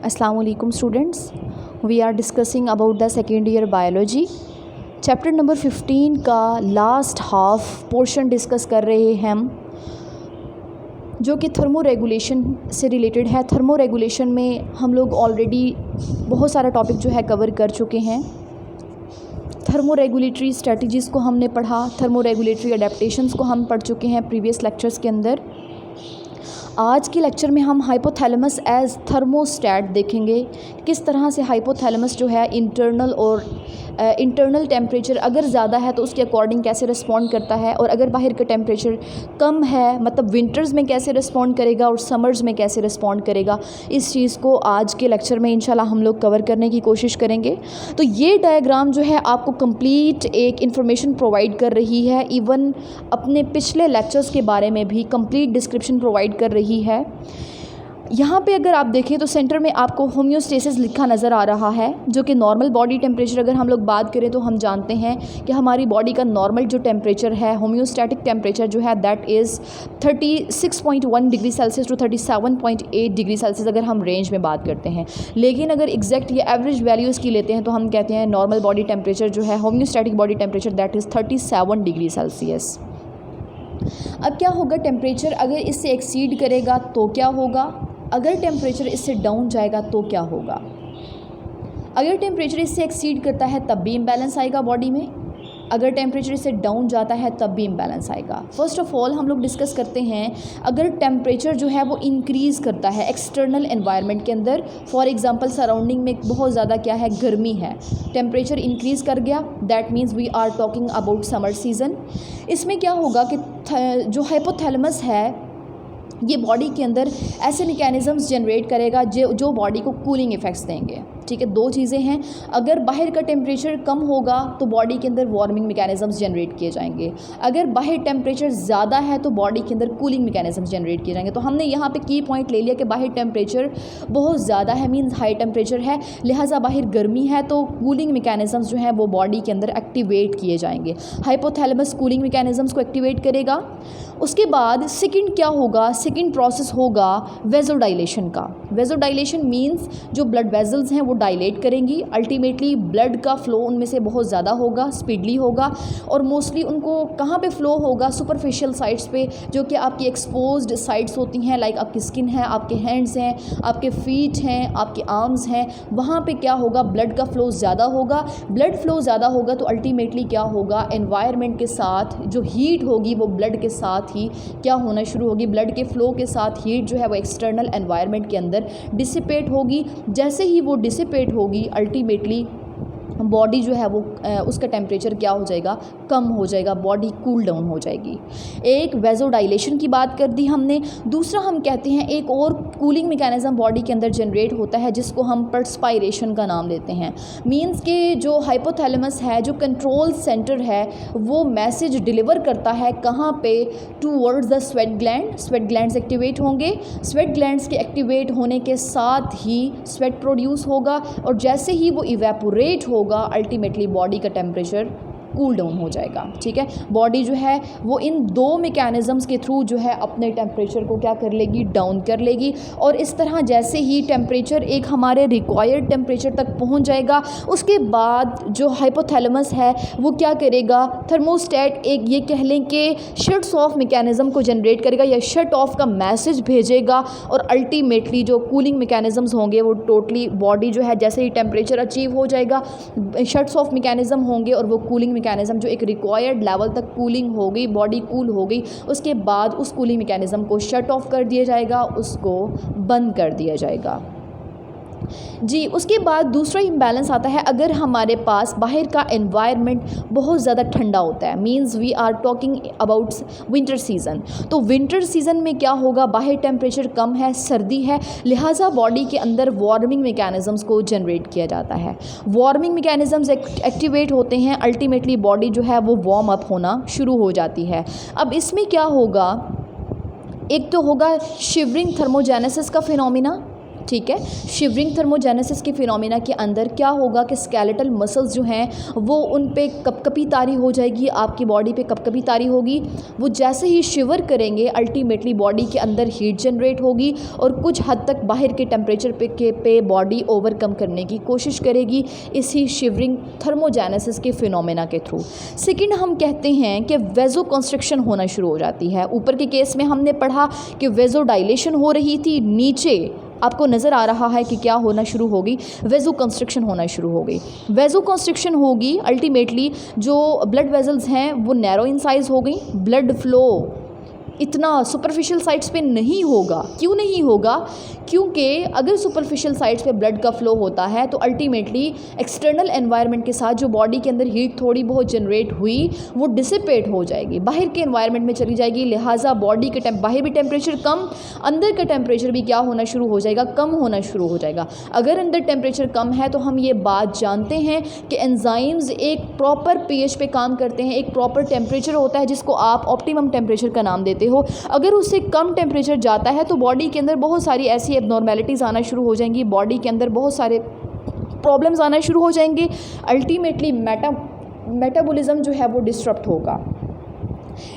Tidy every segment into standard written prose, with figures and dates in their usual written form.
Assalamu alaikum students. We are discussing about the second year biology. Chapter number 15 का last half portion discuss कर रहे हैं हम, जो कि थर्मो रेगुलेशन से रिलेटेड है। थर्मो रेगुलेशन में हम लोग ऑलरेडी बहुत सारा टॉपिक जो है कवर कर चुके हैं। थर्मो रेगुलेटरी स्ट्रेटजीज़ को हमने पढ़ा, थर्मो रेगुलेटरी अडेप्टेशंस को हम पढ़ चुके हैं प्रीवियस लेक्चर्स के अंदर। आज के लेक्चर में हम हाइपोथैलेमस एज थर्मोस्टैट देखेंगे, किस तरह से हाइपोथैलेमस जो है इंटरनल टेम्परेचर अगर ज़्यादा है तो उसके अकॉर्डिंग कैसे रिस्पॉन्ड करता है, और अगर बाहर का टेम्परेचर कम है मतलब विंटर्स में कैसे रिस्पॉन्ड करेगा और समर्स में कैसे रिस्पॉन्ड करेगा। इस चीज़ को आज के लेक्चर में इंशाल्लाह हम लोग कवर करने की कोशिश करेंगे। तो ये डायग्राम जो है आपको कंप्लीट एक इन्फॉर्मेशन प्रोवाइड कर रही है, इवन अपने पिछले लेक्चर्स के बारे में भी कंप्लीट डिस्क्रिप्शन प्रोवाइड कर रही है। यहाँ पे अगर आप देखें तो सेंटर में आपको होम्योस्टेसिस लिखा नज़र आ रहा है, जो कि नॉर्मल बॉडी टेम्परेचर अगर हम लोग बात करें तो हम जानते हैं कि हमारी बॉडी का नॉर्मल जो टेम्परेचर है, होम्योस्टैटिक टेम्परेचर जो है that is 36.1 degree Celsius to 37.8 degree Celsius अगर हम रेंज में बात करते हैं। लेकिन अगर एग्जैक्ट ये एवरेज वैल्यूज़ की लेते हैं तो हम कहते हैं नॉर्मल बॉडी टेम्परेचर जो है, homeostatic body temperature that is 37 degree Celsius. अब क्या होगा, टेम्परेचर अगर इससे एक्सीड करेगा तो क्या होगा, अगर टेम्परेचर इससे डाउन जाएगा तो क्या होगा। अगर टेम्परेचर इससे एक्सीड करता है तब भी इम्बैलेंस आएगा बॉडी में, अगर टेम्परेचर इससे डाउन जाता है तब भी इम्बैलेंस आएगा। फर्स्ट ऑफ ऑल हम लोग डिस्कस करते हैं, अगर टेम्परेचर जो है वो इंक्रीज़ करता है एक्सटर्नल एनवायरनमेंट के अंदर, फॉर एग्जांपल सराउंडिंग में बहुत ज़्यादा क्या है, गर्मी है, टेम्परेचर इंक्रीज़ कर गया, that means we are talking about summer season. इसमें क्या होगा कि जो हाइपोथैलेमस है ये बॉडी के अंदर ऐसे मैकेनिज़म्स जनरेट करेगा जो बॉडी को कूलिंग इफ़ेक्ट्स देंगे। ठीक है, दो चीज़ें हैं, अगर बाहर का टेम्परेचर कम होगा तो बॉडी के अंदर वार्मिंग मैकेनिज़म्स जनरेट किए जाएंगे, अगर बाहर टेम्परेचर ज़्यादा है तो बॉडी के अंदर कूलिंग मैकेनिज़म्स जनरेट किए जाएंगे। तो हमने यहाँ पे की पॉइंट ले लिया कि बाहर टेम्परेचर बहुत ज़्यादा है, मीन्स हाई टेम्परेचर है, लिहाजा बाहर गर्मी है, तो कूलिंग मैकेनिज़म्स जो हैं वो बॉडी के अंदर एक्टिवेट किए जाएंगे। हाइपोथैलेमस कूलिंग मैकेनिज़म्स को एक्टिवेट करेगा। उसके बाद सेकंड क्या होगा, सेकंड प्रोसेस होगा वेज़ोडाइलेशन का। वेज़ोडाइलेशन मीन्स जो ब्लड वेजल्स हैं वो डायलेट करेंगी, अल्टीमेटली ब्लड का फ़्लो उनमें से बहुत ज़्यादा होगा, स्पीडली होगा, और मोस्टली उनको कहाँ पे फ़्लो होगा, सुपरफिशियल साइट्स पे, जो कि आपकी एक्सपोज्ड साइट्स होती हैं, लाइक आपकी स्किन है, आपके हैंड्स हैं, आपके फीट हैं, आपके आर्म्स हैं, वहाँ पे क्या होगा, ब्लड का फ़्लो ज़्यादा होगा। ब्लड फ़्लो ज़्यादा होगा तो अल्टीमेटली क्या होगा, एनवायरनमेंट के साथ जो हीट होगी वो ब्लड के साथ ही क्या होना शुरू होगी, ब्लड के फ़्लो के साथ हीट जो है वो एक्सटर्नल एनवायरनमेंट के अंदर डिसिपेट होगी। जैसे ही वो डिसिपेट होगी अल्टीमेटली बॉडी जो है वो उसका टेम्परेचर क्या हो जाएगा, कम हो जाएगा, बॉडी कूल डाउन हो जाएगी। एक वेज़ोडाइलेशन की बात कर दी हमने। दूसरा हम कहते हैं एक और कूलिंग मैकेनिज़्म बॉडी के अंदर जनरेट होता है जिसको हम पर्सपायरेशन का नाम देते हैं। मींस के जो हाइपोथैलेमस है, जो कंट्रोल सेंटर है, वो मैसेज डिलीवर करता है कहाँ पे, towards the sweat gland. Sweat glands activate होंगे, स्वेट ग्लैंड्स के एक्टिवेट होने के साथ ही स्वेट प्रोड्यूस होगा, और जैसे ही वो इवेपोरेट होगा अल्टीमेटली बॉडी का टेम्परेचर कूल डाउन हो जाएगा। ठीक है, बॉडी जो है वो इन दो मैकेनिज़म्स के थ्रू जो है अपने टेम्परेचर को क्या कर लेगी, डाउन कर लेगी। और इस तरह जैसे ही टेम्परेचर एक हमारे रिक्वायर्ड टेम्परेचर तक पहुंच जाएगा, उसके बाद जो हाइपोथैलेमस है वो क्या करेगा, थर्मोस्टेट एक ये कह लें कि शट्स ऑफ मैकेनिज़्म को जनरेट करेगा या शट ऑफ का मैसेज भेजेगा, और अल्टीमेटली जो कूलिंग मैकेनिज़म्स होंगे वो टोटली बॉडी जो है जैसे ही टेम्परेचर अचीव हो जाएगा, शट्स ऑफ मैकेनिज़्म होंगे और वो कूलिंग मैकेनिज़्म जो एक रिक्वायर्ड लेवल तक कूलिंग हो गई, बॉडी कूल हो गई, उसके बाद उस कूलिंग मैकेनिज़्म को शट ऑफ कर दिया जाएगा, उसको बंद कर दिया जाएगा जी। उसके बाद दूसरा इम्बैलेंस आता है, अगर हमारे पास बाहर का एनवायरनमेंट बहुत ज़्यादा ठंडा होता है, means we are talking about winter season. तो विंटर सीज़न में क्या होगा, बाहर टेम्परेचर कम है, सर्दी है, लिहाजा बॉडी के अंदर वार्मिंग मैकेनिज़म्स को जनरेट किया जाता है। वार्मिंग मैकेनिज़म्स एक्टिवेट होते हैं, अल्टीमेटली बॉडी जो है वो वार्म अप होना शुरू हो जाती है। अब इसमें क्या होगा, एक तो होगा शिवरिंग थर्मोजेनेसिस का फिनोमिना, ठीक है। शिवरिंग थर्मोजेनेसिस के फिनोमेना के अंदर क्या होगा कि स्केलेटल मसल्स जो हैं वो उन पे कपकपी तारी हो जाएगी, आपकी बॉडी पे कपकपी तारी होगी। वो जैसे ही शिवर करेंगे अल्टीमेटली बॉडी के अंदर हीट जनरेट होगी और कुछ हद तक बाहर के टेम्परेचर पे बॉडी ओवरकम करने की कोशिश करेगी इसी शिवरिंग थर्मोजेनेसिस के फिनोमेना के थ्रू। सेकेंड हम कहते हैं कि वेजो कंस्ट्रक्शन होना शुरू हो जाती है। ऊपर के केस में हमने पढ़ा कि वेजो डायलेशन हो रही थी, नीचे आपको नज़र आ रहा है कि क्या होना शुरू होगी, वेजो कंस्ट्रक्शन होना शुरू हो गई। वेजो कंस्ट्रक्शन होगी अल्टीमेटली जो ब्लड वेजल्स हैं वो नैरो इन साइज़ हो गई, ब्लड फ्लो इतना सुपरफिशियल साइट्स पे नहीं होगा। क्यों नहीं होगा? क्योंकि अगर सुपरफिशियल साइट्स पे ब्लड का फ्लो होता है तो अल्टीमेटली एक्सटर्नल एनवायरनमेंट के साथ जो बॉडी के अंदर हीट थोड़ी बहुत जनरेट हुई वो डिसिपेट हो जाएगी, बाहर के एनवायरनमेंट में चली जाएगी। लिहाजा बॉडी के बाहर भी टेम्परेचर कम, अंदर का टेम्परेचर भी क्या होना शुरू हो जाएगा, कम होना शुरू हो जाएगा। अगर अंदर टेम्परेचर कम है तो हम ये बात जानते हैं कि एंजाइम्स एक प्रॉपर pH पे काम करते हैं, एक प्रॉपर टेम्परेचर होता है जिसको आप ऑप्टिमम टेम्परेचर का नाम देते हो। अगर उससे कम टेम्परेचर जाता है तो बॉडी के अंदर बहुत सारी ऐसी एबनॉर्मेलिटीज़ आना शुरू हो जाएंगी, बॉडी के अंदर बहुत सारे प्रॉब्लम्स आना शुरू हो जाएंगे। अल्टीमेटली मेटाबॉलिज्म जो है वो डिस्टर्ब होगा।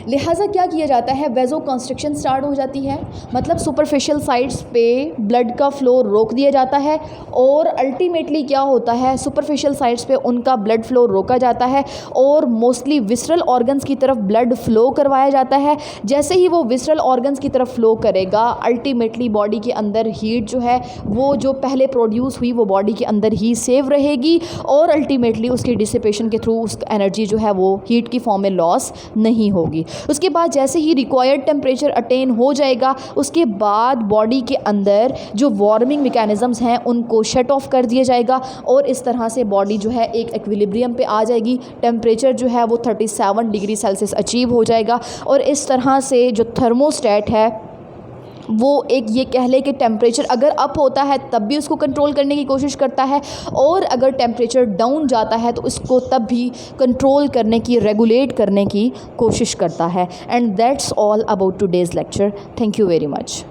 लिहाजा क्या किया जाता है, वेजो कंस्ट्रक्शन स्टार्ट हो जाती है, मतलब सुपरफिशियल साइट्स पे ब्लड का फ्लो रोक दिया जाता है और अल्टीमेटली क्या होता है, सुपरफिशियल साइट्स पे उनका ब्लड फ्लो रोका जाता है और मोस्टली विसरल ऑर्गन्स की तरफ ब्लड फ्लो करवाया जाता है। जैसे ही वो विसरल ऑर्गन्स की तरफ फ्लो करेगा अल्टीमेटली बॉडी के अंदर हीट जो है वो जो पहले प्रोड्यूस हुई वो बॉडी के अंदर ही सेव रहेगी और अल्टीमेटली उसके डिसिपेशन के थ्रू उस एनर्जी जो है वो हीट की फॉर्म में लॉस नहीं होगी। उसके बाद जैसे ही रिक्वायर्ड टेम्परेचर अटेन हो जाएगा उसके बाद बॉडी के अंदर जो वार्मिंग मैकेनिज़म्स हैं उनको शट ऑफ कर दिया जाएगा और इस तरह से बॉडी जो है एक इक्विलिब्रियम पे आ जाएगी। टेम्परेचर जो है वो 37 डिग्री सेल्सियस अचीव हो जाएगा और इस तरह से जो थर्मोस्टेट है वो एक ये कह ले कि टेम्परेचर अगर अप होता है तब भी उसको कंट्रोल करने की कोशिश करता है और अगर टेम्परेचर डाउन जाता है तो इसको तब भी कंट्रोल करने की, रेगुलेट करने की कोशिश करता है। And that's all about today's lecture. Thank you very much.